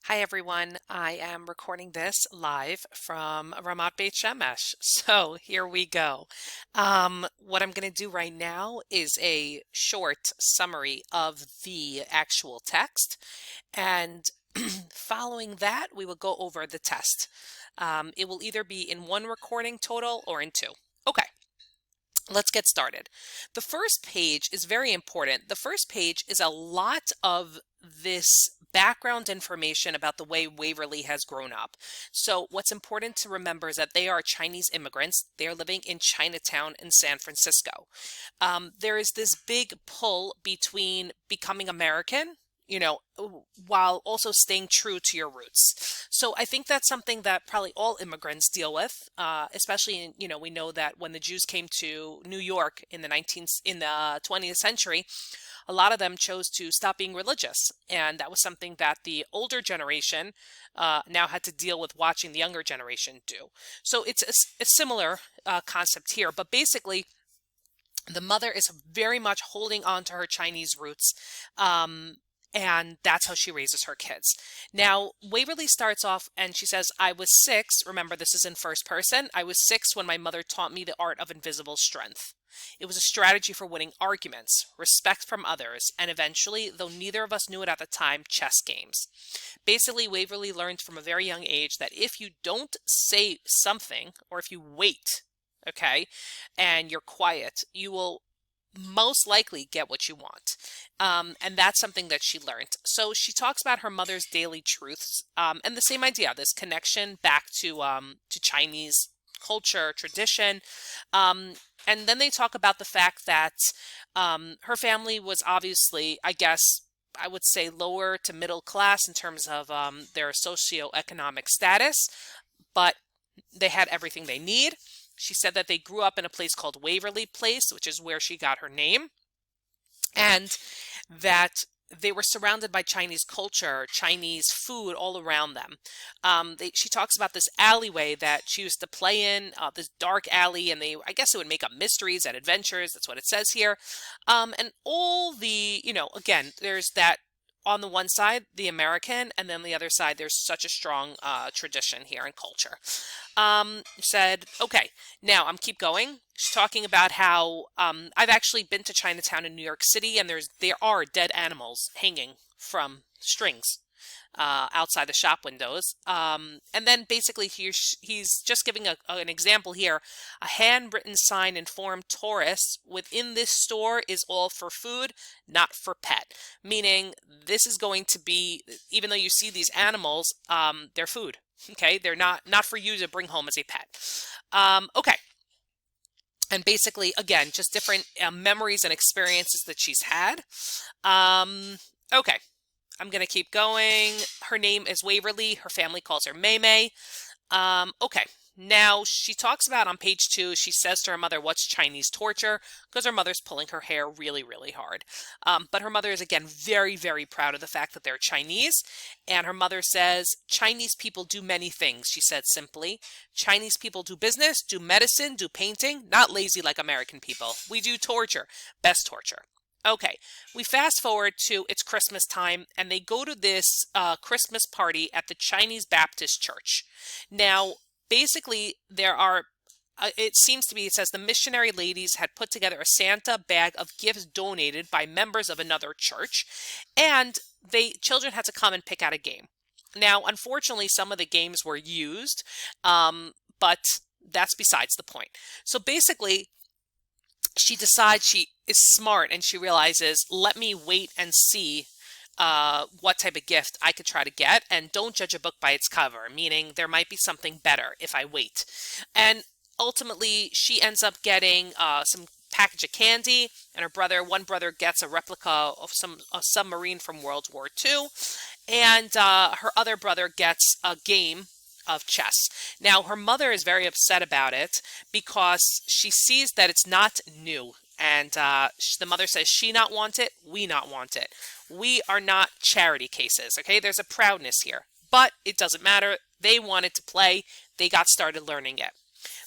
Hi everyone, I am recording this live from Ramat Beit Shemesh. So here we go. What I'm going to do right now is a short summary of the actual text, and following that, we will go over the test. It will either be in one recording total or in two. Okay. Let's get started. The first page is very important. The first page is a lot of this background information about the way Waverly has grown up. So what's important to remember is that they are Chinese immigrants. They are living in Chinatown in San Francisco. There is this big pull between becoming American, while also staying true to your roots. So I think that's something that probably all immigrants deal with, especially we know that when the Jews came to New York in the 20th century, a lot of them chose to stop being religious, and that was something that the older generation now had to deal with watching the younger generation do. So it's a similar concept here, but basically the mother is very much holding on to her Chinese roots. And that's how she raises her kids. Now, Waverly starts off and she says, I was 6. Remember, this is in first person. I was 6 when my mother taught me the art of invisible strength. It was a strategy for winning arguments, respect from others, and eventually, though neither of us knew it at the time, chess games. Basically, Waverly learned from a very young age that if you don't say something, or if you wait, okay, and you're quiet, you will most likely get what you want. And that's something that she learned. So she talks about her mother's daily truths, and the same idea, this connection back to Chinese culture, tradition. And then they talk about the fact that her family was obviously, I guess, I would say lower to middle class in terms of their socioeconomic status, but they had everything they need. She said that they grew up in a place called Waverly Place, which is where she got her name, and that they were surrounded by Chinese culture, Chinese food all around them. She talks about this alleyway that she used to play in, this dark alley, and I guess it would make up mysteries and adventures. That's what it says here. And all the, again, there's that on the one side, the American, and then the other side, there's such a strong tradition here and culture. Said, okay, now I'm keep going. She's talking about how I've actually been to Chinatown in New York City, and there are dead animals hanging from strings outside the shop windows. And then basically he's just giving an example here. A handwritten sign informed tourists within this store is all for food, not for pet. Meaning this is going to be, even though you see these animals, they're food. Okay, they're not for you to bring home as a pet. Okay. And basically, again, just different memories and experiences that she's had. Okay. I'm going to keep going. Her name is Waverly. Her family calls her May May. Okay. Now, she talks about on page 2, she says to her mother, what's Chinese torture? Because her mother's pulling her hair really, really hard. But her mother is, again, very, very proud of the fact that they're Chinese. And her mother says, Chinese people do many things, she said simply. Chinese people do business, do medicine, do painting, not lazy like American people. We do torture, best torture. Okay, we fast forward to it's Christmas time, and they go to this Christmas party at the Chinese Baptist Church. Now, basically, it seems to be, it says the missionary ladies had put together a Santa bag of gifts donated by members of another church, and children had to come and pick out a game. Now, unfortunately, some of the games were used, but that's besides the point. So basically, she decides she is smart and she realizes, let me wait and see what type of gift I could try to get, and don't judge a book by its cover, meaning there might be something better if I wait. And ultimately, she ends up getting some package of candy, and one brother gets a replica of a submarine from World War II, and her other brother gets a game of chess. Now, her mother is very upset about it because she sees that it's not new. And the mother says, she not want it, we not want it. We are not charity cases, okay? There's a proudness here. But it doesn't matter. They wanted to play. They got started learning it.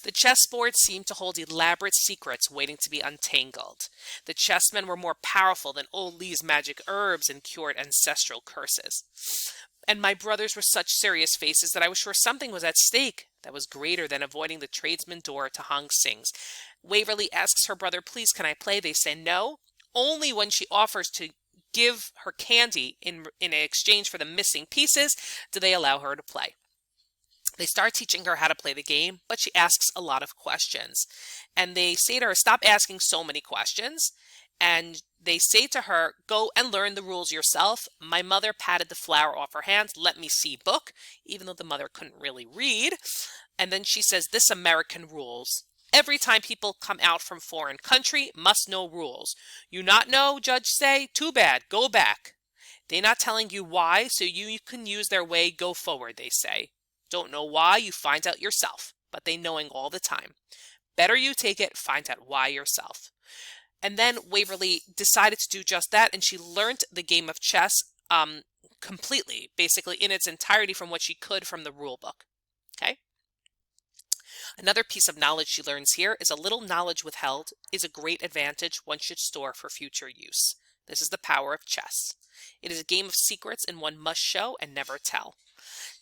The chessboard seemed to hold elaborate secrets waiting to be untangled. The chessmen were more powerful than old Lee's magic herbs and cured ancestral curses. and my brothers were such serious faces that I was sure something was at stake that was greater than avoiding the tradesman door to Hong Sing's. Waverly asks her brother, please, can I play? They say no. Only when she offers to give her candy in exchange for the missing pieces do they allow her to play. They start teaching her how to play the game, but she asks a lot of questions. And they say to her, stop asking so many questions. And they say to her, go and learn the rules yourself. My mother patted the flour off her hands. Let me see book, even though the mother couldn't really read. And then she says, this American rules. Every time people come out from foreign country, must know rules. You not know, judge say, too bad, go back. They not telling you why, so you can use their way, go forward, they say. Don't know why, you find out yourself, but they knowing all the time. Better you take it, find out why yourself. And then Waverly decided to do just that, and she learned the game of chess completely, basically in its entirety from what she could from the rule book. Okay? Another piece of knowledge she learns here is a little knowledge withheld is a great advantage one should store for future use. This is the power of chess. It is a game of secrets and one must show and never tell.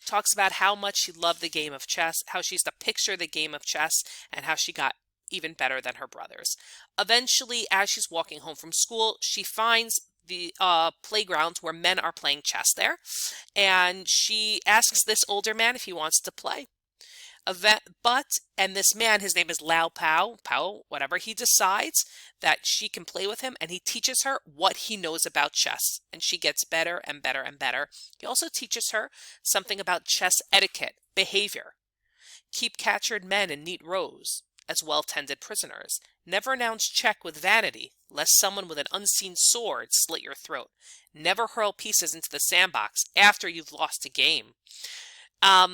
Talks about how much she loved the game of chess, how she used to picture the game of chess, and how she got even better than her brothers. Eventually, as she's walking home from school, she finds the playground where men are playing chess there, and she asks this older man if he wants to play. And this man, his name is Lao Pao, whatever, he decides that she can play with him, and he teaches her what he knows about chess, and she gets better and better and better. He also teaches her something about chess etiquette, behavior. Keep captured men in neat rows, as well-tended prisoners. Never announce check with vanity, lest someone with an unseen sword slit your throat. Never hurl pieces into the sandbox after you've lost a game.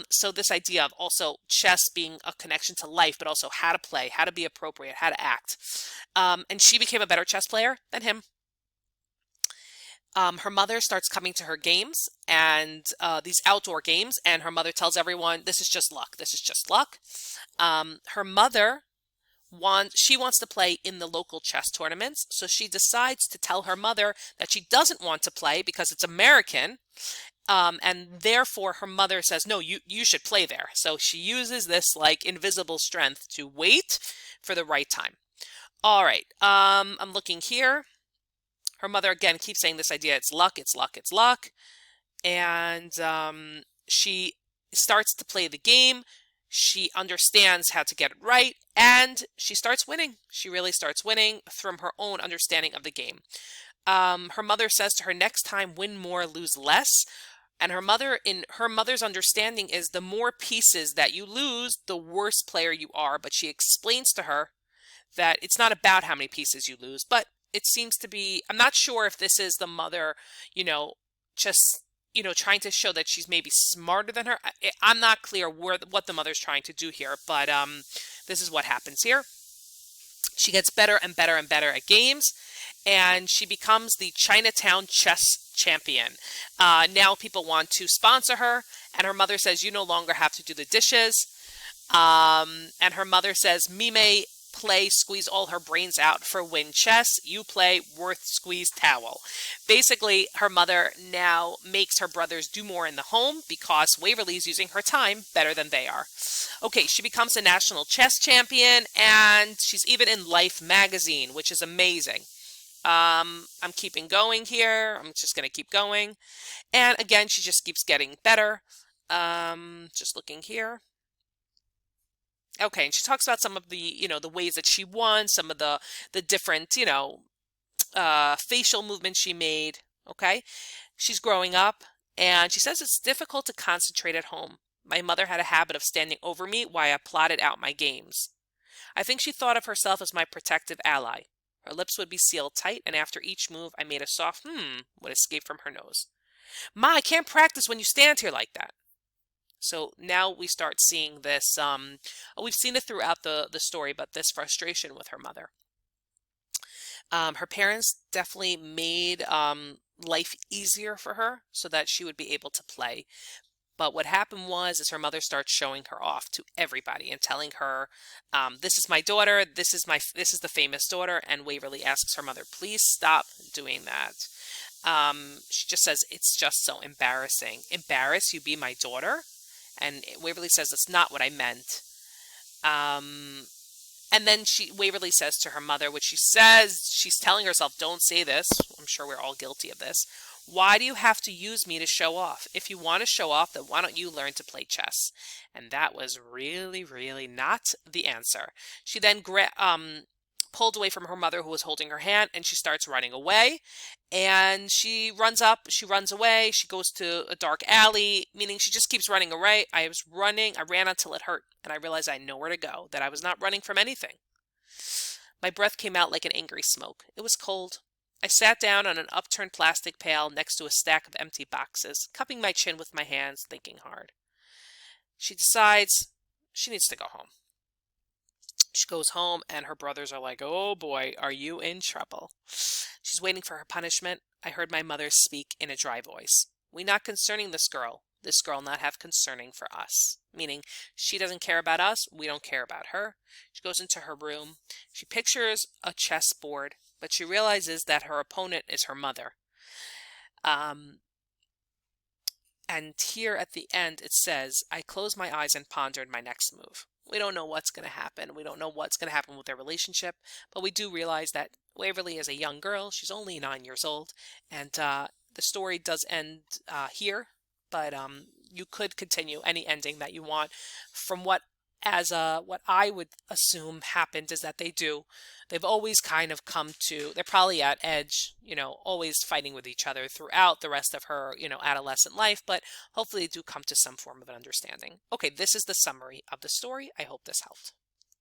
So this idea of also chess being a connection to life, but also how to play, how to be appropriate, how to act. And she became a better chess player than him. Her mother starts coming to her games and these outdoor games, and her mother tells everyone, this is just luck. This is just luck. Her mother wants to play in the local chess tournaments, so she decides to tell her mother that she doesn't want to play because it's American. And therefore her mother says, no, you should play there. So she uses this like invisible strength to wait for the right time. All right. I'm looking here. Her mother again keeps saying this idea, it's luck, it's luck, it's luck. And she starts to play the game. She understands how to get it right, and she starts winning. She really starts winning from her own understanding of the game. Her mother says to her, next time, win more, lose less. And her mother's understanding is the more pieces that you lose, the worse player you are. But she explains to her that it's not about how many pieces you lose, but it seems to be, I'm not sure if this is the mother, just, trying to show that she's maybe smarter than her. I'm not clear what the mother's trying to do here, but this is what happens here. She gets better and better and better at games, and she becomes the Chinatown chess champion. Now people want to sponsor her, and her mother says, you no longer have to do the dishes. And her mother says, Mime play, squeeze all her brains out for win chess. You play worth squeeze towel. Basically, her mother now makes her brothers do more in the home because Waverly's using her time better than they are. Okay, she becomes a national chess champion, and she's even in Life magazine, which is amazing. I'm keeping going here. I'm just going to keep going. And again, she just keeps getting better. Just looking here. Okay, and she talks about some of the, the ways that she won, some of the different, facial movements she made. Okay, she's growing up, and she says it's difficult to concentrate at home. My mother had a habit of standing over me while I plotted out my games. I think she thought of herself as my protective ally. Her lips would be sealed tight, and after each move, I made a soft would escape from her nose. Ma, I can't practice when you stand here like that. So now we start seeing this, we've seen it throughout the story, but this frustration with her mother. Her parents definitely made life easier for her so that she would be able to play. But what happened is her mother starts showing her off to everybody and telling her, this is my daughter, this is the famous daughter, and Waverly asks her mother, please stop doing that. She just says, it's just so embarrassing. Embarrass you be my daughter? And Waverly says, that's not what I meant. Um, and then Waverly says to her mother, which she says, she's telling herself, don't say this. I'm sure we're all guilty of this. Why do you have to use me to show off? If you want to show off, then why don't you learn to play chess? And that was really, really not the answer. She then pulled away from her mother who was holding her hand, and she starts running away. And she runs up, she runs away, she goes to a dark alley, meaning she just keeps running away. I was running, I ran until it hurt, and I realized I had nowhere to go, that I was not running from anything. My breath came out like an angry smoke. It was cold. I sat down on an upturned plastic pail next to a stack of empty boxes, cupping my chin with my hands, thinking hard. She decides she needs to go home. She goes home, and her brothers are like, oh boy, are you in trouble? She's waiting for her punishment. I heard my mother speak in a dry voice. We not concerning this girl not have concerning for us. Meaning, she doesn't care about us, we don't care about her. She goes into her room. She pictures a chessboard, but she realizes that her opponent is her mother. And here at the end it says, I closed my eyes and pondered my next move. We don't know what's going to happen. We don't know what's going to happen with their relationship, but we do realize that Waverly is a young girl. She's only 9 years old, and the story does end here, but you could continue any ending that you want. From what I would assume happened is that they've always kind of come to, they're probably at edge, always fighting with each other throughout the rest of her, adolescent life, but hopefully they do come to some form of an understanding. Okay, this is the summary of the story. I hope this helped.